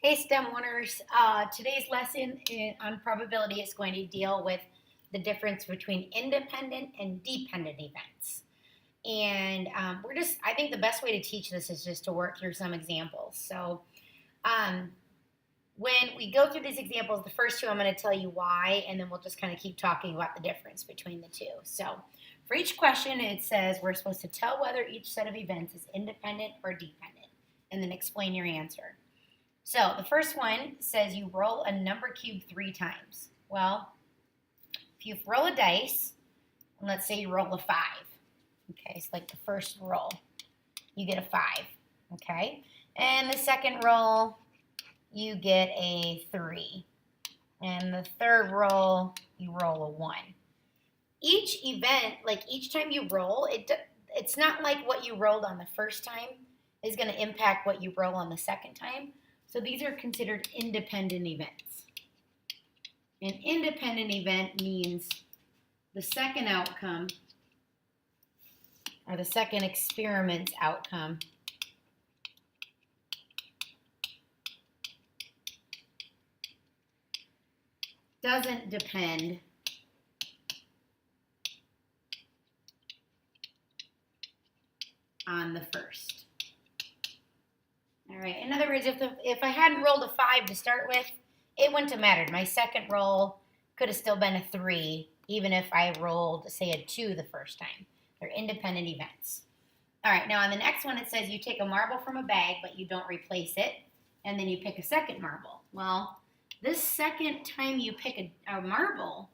Hey STEM learners, today's lesson on probability is going to deal with the difference between independent and dependent events. And I think the best way to teach this is just to work through some examples. So um, when we go through these examples, the first two I'm going to tell you why, and then we'll just kind of keep talking about the difference between the two. So for each question, it says we're supposed to tell whether each set of events is independent or dependent, and then explain your answer. So the first one says you roll a number cube 3 times. Well, if you roll a dice, and let's say you roll a 5, okay, it's like the first roll, you get a 5, okay? And the second roll, you get a 3. And the third roll, you roll a 1. Each event, like each time you roll, it's not like what you rolled on the first time is going to impact what you roll on the second time. So these are considered independent events. An independent event means the second outcome, or the second experiment's outcome, doesn't depend on the first. All right, in other words, if I hadn't rolled a 5 to start with, it wouldn't have mattered. My second roll could have still been a 3, even if I rolled, say, a 2 the first time. They're independent events. All right, now on the next one, it says you take a marble from a bag, but you don't replace it, and then you pick a second marble. Well, this second time you pick a marble,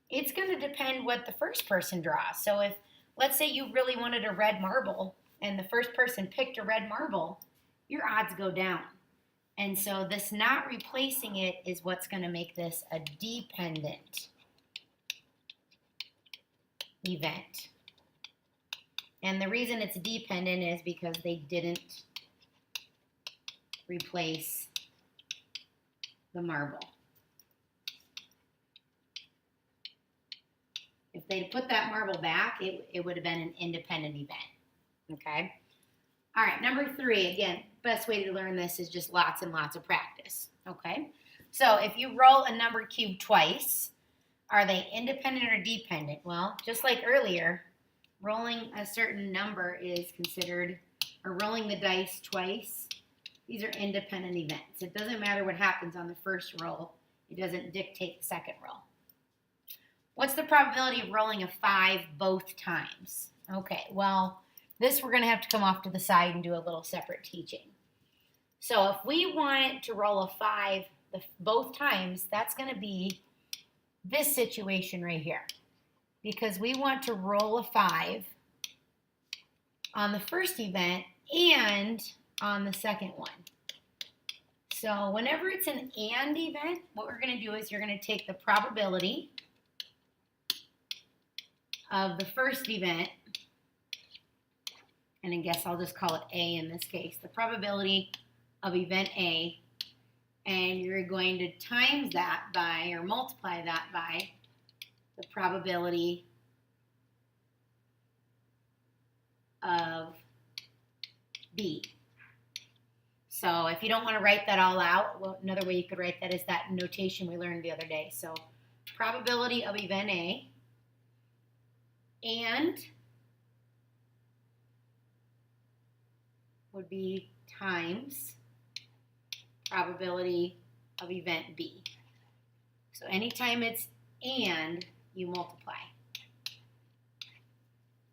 it's going to depend what the first person draws. So if, let's say you really wanted a red marble, and the first person picked a red marble, your odds go down. And so this not replacing it is what's going to make this a dependent event. And the reason it's dependent is because they didn't replace the marble. If they'd put that marble back, it would have been an independent event. Okay? All right, number 3, again, best way to learn this is just lots and lots of practice, okay? So if you roll a number cube twice, are they independent or dependent? Well, just like earlier, rolling a certain number is considered, or rolling the dice twice, these are independent events. It doesn't matter what happens on the first roll. It doesn't dictate the second roll. What's the probability of rolling a 5 both times? Okay, well, this we're going to have to come off to the side and do a little separate teaching. So if we want to roll a 5 both times, that's going to be this situation right here. Because we want to roll a 5 on the first event and on the second one. So whenever it's an and event, what we're going to do is you're going to take the probability of the first event, and I guess I'll just call it A in this case, the probability of event A, and you're going to times that by, or multiply that by, the probability of B. So if you don't want to write that all out, well, another way you could write that is that notation we learned the other day. So probability of event A and would be times probability of event B. So anytime it's and, you multiply.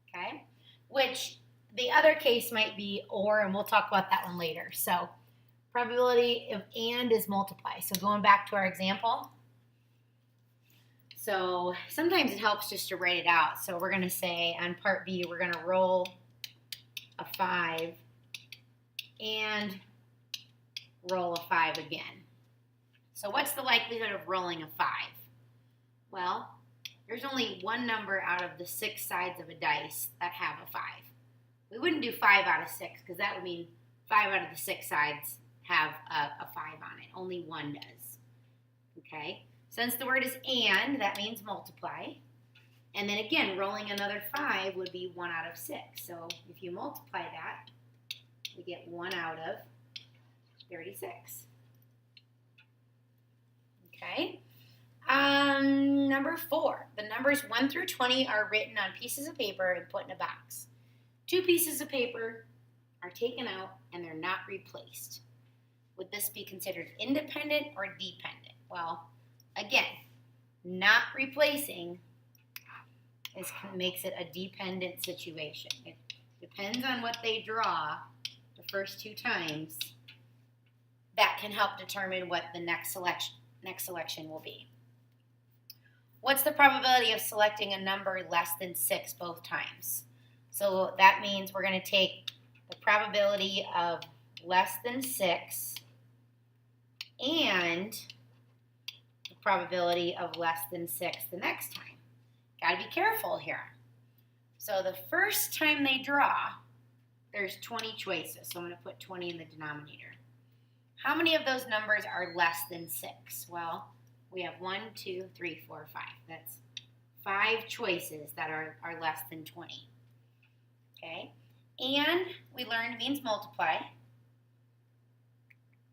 Okay? Which the other case might be or, and we'll talk about that one later. So probability of and is multiply. So going back to our example. So sometimes it helps just to write it out. So we're going to say on part B, we're going to roll a 5 and roll a 5 again. So what's the likelihood of rolling a 5? Well, there's only one number out of the 6 sides of a dice that have a 5. We wouldn't do 5 out of 6 because that would mean 5 out of the 6 sides have a 5 on it. Only one does. Okay? Since the word is and, that means multiply. And then again, rolling another 5 would be 1 out of 6. So if you multiply that, we get 1 out of 36. Okay. Number 4, the numbers 1 through 20 are written on pieces of paper and put in a box. 2 pieces of paper are taken out and they're not replaced. Would this be considered independent or dependent? Well, again, not replacing makes it a dependent situation. It depends on what they draw the first 2 times. That can help determine what the next selection will be. What's the probability of selecting a number less than 6 both times? So that means we're going to take the probability of less than 6 and the probability of less than 6 the next time. Got to be careful here. So the first time they draw, there's 20 choices. So I'm going to put 20 in the denominator. How many of those numbers are less than 6? Well, we have 1, 2, 3, 4, 5. That's 5 choices that are less than 20. Okay? And we learned means multiply.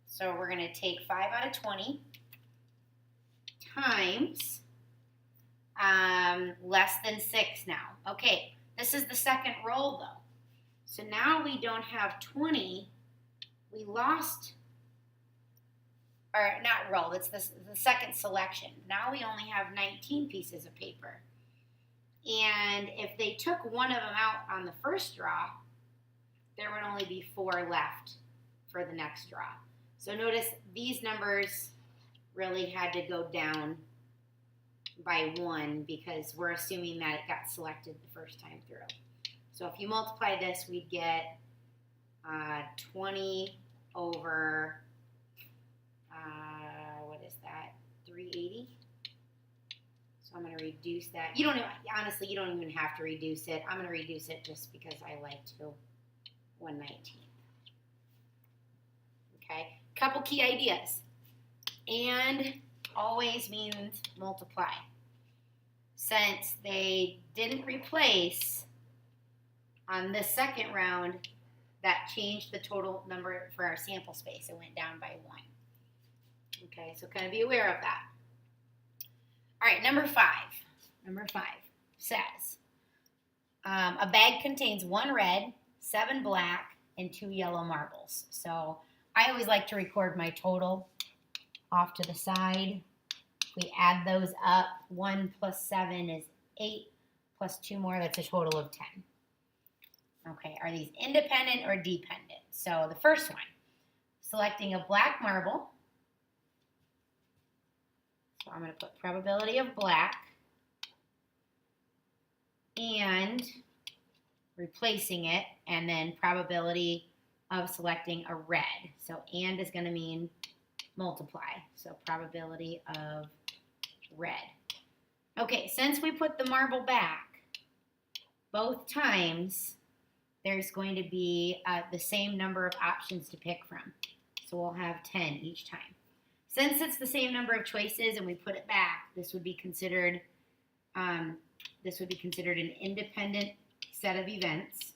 So we're going to take 5 out of 20 times less than 6 now. Okay, this is the second roll though. So now we don't have 20. We lost, or not roll, it's the second selection. Now we only have 19 pieces of paper. And if they took one of them out on the first draw, there would only be 4 left for the next draw. So notice these numbers really had to go down by 1 because we're assuming that it got selected the first time through. So if you multiply this, we'd get 20 over, what is that, 380? So I'm going to reduce that. Honestly, you don't even have to reduce it. I'm going to reduce it just because I like to 1/19. Okay, couple key ideas. And always means multiply. Since they didn't replace on the second round, that changed the total number for our sample space. It went down by 1. Okay, so kind of be aware of that. All right, number 5. Number 5 says, a bag contains 1 red, 7 black, and 2 yellow marbles. So I always like to record my total off to the side. If we add those up, 1 plus 7 is 8, plus 2 more, that's a total of 10. Okay, are these independent or dependent? So the first one, selecting a black marble. So I'm going to put probability of black and replacing it, and then probability of selecting a red. So and is going to mean multiply. So probability of red. Okay, since we put the marble back both times, there's going to be the same number of options to pick from. So we'll have 10 each time. Since it's the same number of choices and we put it back, this would be considered an independent set of events.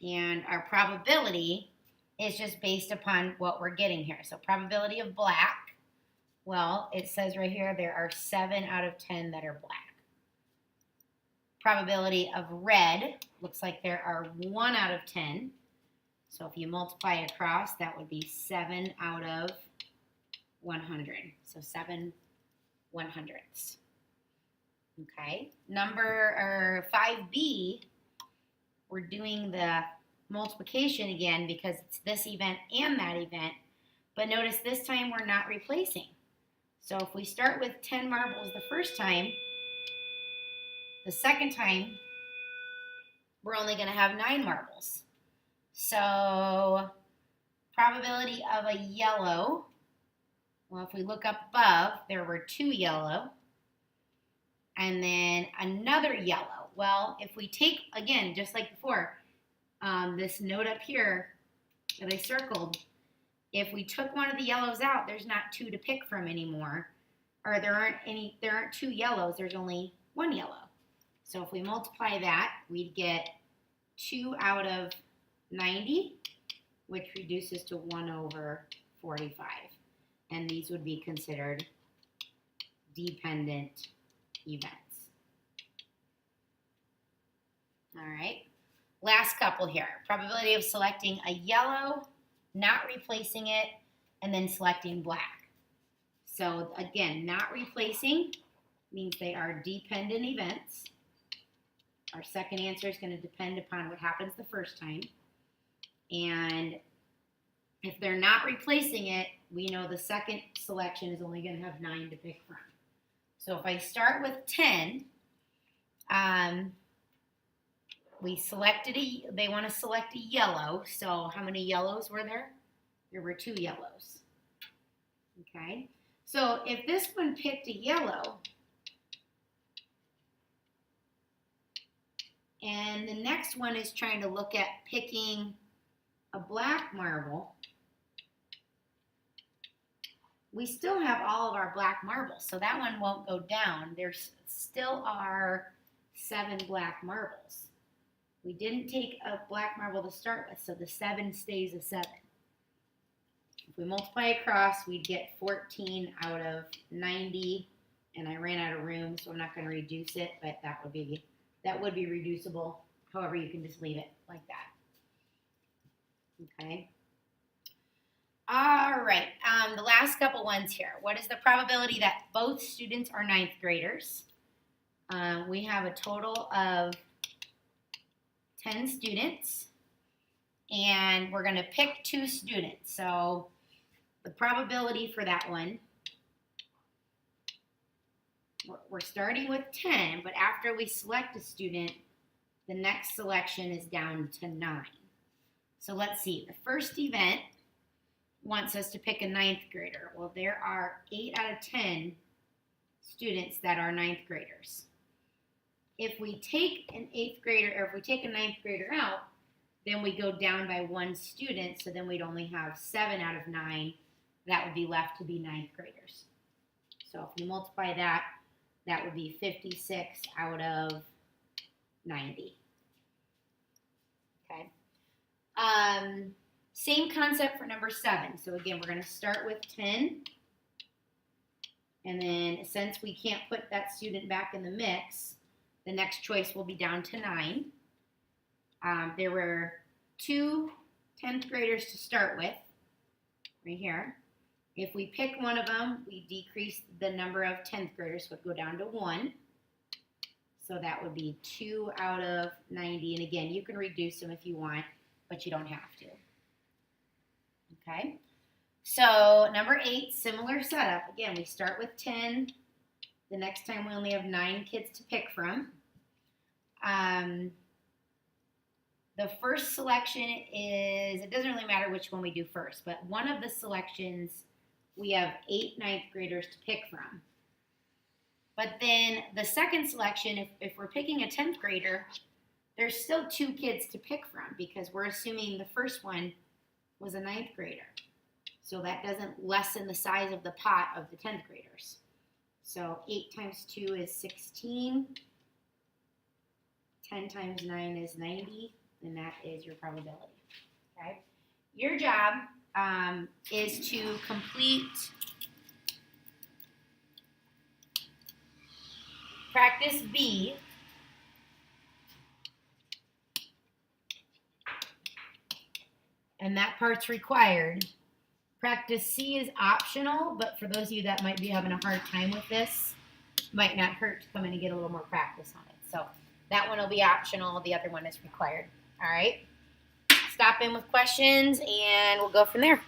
And our probability is just based upon what we're getting here. So probability of black, well, it says right here there are 7 out of 10 that are black. Probability of red, looks like there are 1 out of 10. So if you multiply across, that would be 7 out of 100. So 7 100ths. Okay, number 5B, we're doing the multiplication again because it's this event and that event. But notice this time we're not replacing. So if we start with 10 marbles the first time, the second time we're only going to have 9 marbles. So probability of a yellow, well, if we look up above, there were 2 yellow and then another yellow. Well, if we take, again, just like before, this note up here that I circled, if we took one of the yellows out, there's not 2 to pick from anymore, or there aren't 2 yellows, there's only 1 yellow. So if we multiply that, we'd get 2 out of 90, which reduces to 1 over 45. and these would be considered dependent events. All right, last couple here. Probability of selecting a yellow, not replacing it, and then selecting black. So again, not replacing means they are dependent events. Our second answer is going to depend upon what happens the first time. And if they're not replacing it, we know the second selection is only going to have 9 to pick from. So if I start with 10, they want to select a yellow. So how many yellows were there? There were 2 yellows. Okay. So if this one picked a yellow, and the next one is trying to look at picking a black marble, we still have all of our black marbles, so that one won't go down. There still are 7 black marbles. We didn't take a black marble to start with, so the 7 stays a 7. If we multiply across, we'd get 14 out of 90, and I ran out of room, so I'm not going to reduce it, but that would be reducible. However, you can just leave it like that. Okay. All right. The last couple ones here. What is the probability that both students are 9th graders? We have a total of 10 students, and we're going to pick 2 students. So the probability for that one, we're starting with 10, but after we select a student, the next selection is down to 9. So let's see. The first event wants us to pick a 9th grader. Well, there are 8 out of 10 students that are 9th graders. If we take an 8th grader, or if we take a 9th grader out, then we go down by 1 student, so then we'd only have 7 out of 9 that would be left to be 9th graders. So if you multiply that, that would be 56 out of 90. Okay. Same concept for number 7. So again, we're going to start with 10. And then since we can't put that student back in the mix, the next choice will be down to 9. There were 2 10th graders to start with, right here. If we pick one of them, we decrease the number of 10th graders, so it would go down to 1. So that would be 2 out of 90. And again, you can reduce them if you want, but you don't have to. Okay. So number 8, similar setup. Again, we start with 10. The next time we only have 9 kids to pick from. The first selection is, it doesn't really matter which one we do first, but one of the selections, we have 8 9th graders to pick from. But then the second selection, if we're picking a 10th grader, there's still 2 kids to pick from because we're assuming the first one was a 9th grader. So that doesn't lessen the size of the pot of the 10th graders. So 8 times 2 is 16. 10 times 9 is 90, and that is your probability. Okay? Your job is to complete practice B. And that part's required. Practice C is optional, but for those of you that might be having a hard time with this, might not hurt to come in and get a little more practice on it. So that one will be optional. The other one is required. All right. Stop in with questions, and we'll go from there.